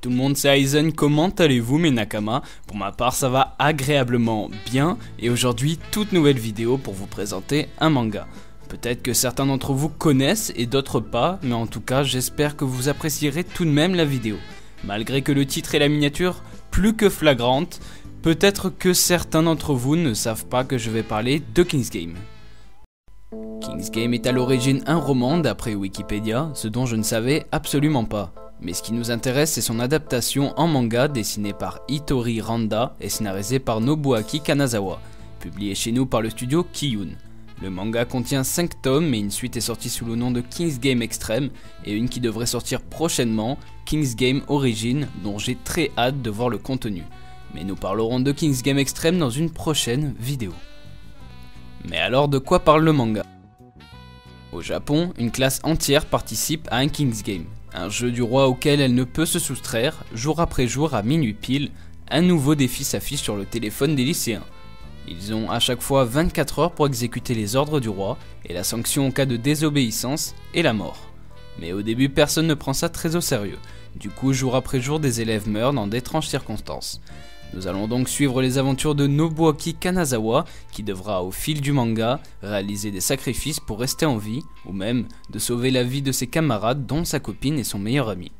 tout le monde, c'est Aizen, comment allez-vous mes Nakama? Pour ma part ça va agréablement bien et aujourd'hui toute nouvelle vidéo pour vous présenter un manga. Peut-être que certains d'entre vous connaissent et d'autres pas, mais en tout cas j'espère que vous apprécierez tout de même la vidéo. Malgré que le titre et la miniature plus que flagrantes, peut-être que certains d'entre vous ne savent pas que je vais parler de King's Game. King's Game est à l'origine un roman d'après Wikipédia, ce dont je ne savais absolument pas. Mais ce qui nous intéresse, c'est son adaptation en manga dessiné par Hitori Randa et scénarisé par Nobuaki Kanazawa, publié chez nous par le studio Kiyun. Le manga contient 5 tomes et une suite est sortie sous le nom de King's Game Extreme et une qui devrait sortir prochainement, King's Game Origin, dont j'ai très hâte de voir le contenu. Mais nous parlerons de King's Game Extreme dans une prochaine vidéo. Mais alors de quoi parle le manga? Au Japon, une classe entière participe à un King's Game, un jeu du roi auquel elle ne peut se soustraire. Jour après jour à minuit pile, un nouveau défi s'affiche sur le téléphone des lycéens. Ils ont à chaque fois 24 heures pour exécuter les ordres du roi, et la sanction en cas de désobéissance est la mort. Mais au début personne ne prend ça très au sérieux, du coup jour après jour des élèves meurent dans d'étranges circonstances. Nous allons donc suivre les aventures de Nobuaki Kanazawa, qui devra au fil du manga réaliser des sacrifices pour rester en vie, ou même de sauver la vie de ses camarades dont sa copine et son meilleur ami.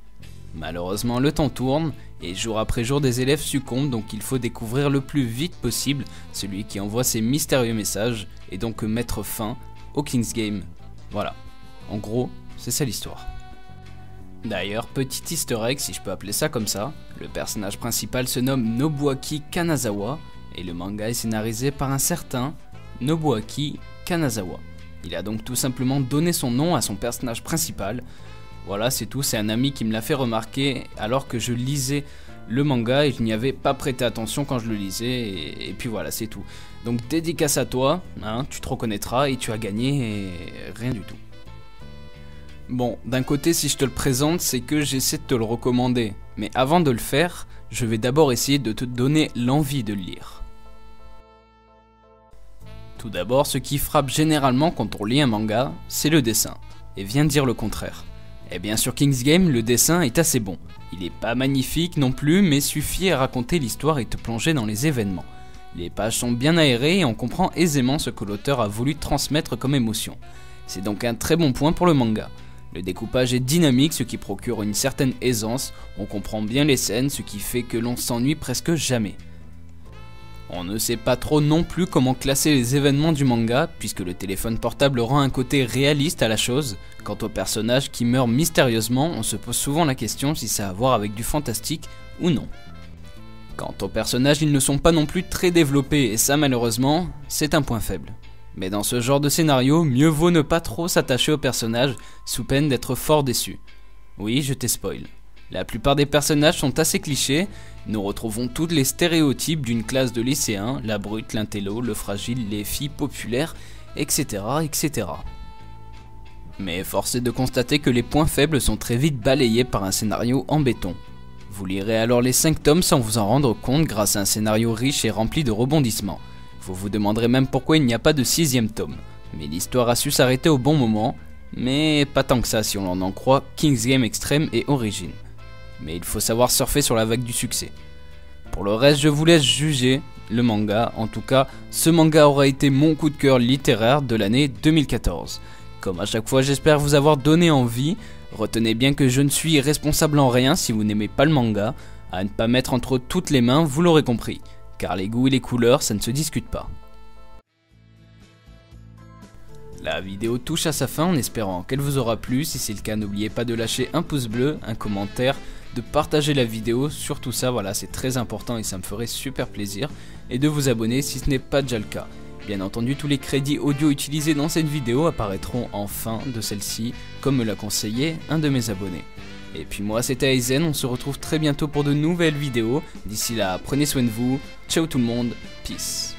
Malheureusement le temps tourne, et jour après jour des élèves succombent, donc il faut découvrir le plus vite possible celui qui envoie ces mystérieux messages, et donc mettre fin au King's Game. Voilà, en gros c'est ça l'histoire. D'ailleurs, petit easter egg si je peux appeler ça comme ça, le personnage principal se nomme Nobuaki Kanazawa et le manga est scénarisé par un certain Nobuaki Kanazawa. Il a donc tout simplement donné son nom à son personnage principal. Voilà, c'est tout, c'est un ami qui me l'a fait remarquer alors que je lisais le manga et je n'y avais pas prêté attention quand je le lisais et puis voilà, c'est tout. Donc dédicace à toi, hein, tu te reconnaîtras et tu as gagné et rien du tout. Bon, d'un côté si je te le présente, c'est que j'essaie de te le recommander, mais avant de le faire, je vais d'abord essayer de te donner l'envie de le lire. Tout d'abord, ce qui frappe généralement quand on lit un manga, c'est le dessin, et vient dire le contraire. Et bien sur King's Game, le dessin est assez bon. Il est pas magnifique non plus, mais suffit à raconter l'histoire et te plonger dans les événements. Les pages sont bien aérées et on comprend aisément ce que l'auteur a voulu transmettre comme émotion. C'est donc un très bon point pour le manga. Le découpage est dynamique, ce qui procure une certaine aisance, on comprend bien les scènes, ce qui fait que l'on s'ennuie presque jamais. On ne sait pas trop non plus comment classer les événements du manga, puisque le téléphone portable rend un côté réaliste à la chose. Quant aux personnages qui meurent mystérieusement, on se pose souvent la question si ça a à voir avec du fantastique ou non. Quant aux personnages, ils ne sont pas non plus très développés, et ça malheureusement, c'est un point faible. Mais dans ce genre de scénario, mieux vaut ne pas trop s'attacher aux personnages, sous peine d'être fort déçu. Oui, je t'ai spoil. La plupart des personnages sont assez clichés, nous retrouvons tous les stéréotypes d'une classe de lycéens, la brute, l'intello, le fragile, les filles populaires, etc. etc. Mais force est de constater que les points faibles sont très vite balayés par un scénario en béton. Vous lirez alors les 5 tomes sans vous en rendre compte grâce à un scénario riche et rempli de rebondissements. Vous vous demanderez même pourquoi il n'y a pas de 6ème tome, mais l'histoire a su s'arrêter au bon moment, mais pas tant que ça si on en croit King's Game Extreme et Origin. Mais il faut savoir surfer sur la vague du succès. Pour le reste, je vous laisse juger le manga, en tout cas, ce manga aura été mon coup de cœur littéraire de l'année 2014. Comme à chaque fois, j'espère vous avoir donné envie. Retenez bien que je ne suis responsable en rien si vous n'aimez pas le manga, à ne pas mettre entre toutes les mains, vous l'aurez compris. Car les goûts et les couleurs, ça ne se discute pas. La vidéo touche à sa fin en espérant qu'elle vous aura plu. Si c'est le cas, n'oubliez pas de lâcher un pouce bleu, un commentaire, de partager la vidéo, surtout ça, voilà, c'est très important et ça me ferait super plaisir. Et de vous abonner si ce n'est pas déjà le cas. Bien entendu, tous les crédits audio utilisés dans cette vidéo apparaîtront en fin de celle-ci, comme me l'a conseillé un de mes abonnés. Et puis moi c'était Aizen, on se retrouve très bientôt pour de nouvelles vidéos. D'ici là, prenez soin de vous, ciao tout le monde, peace.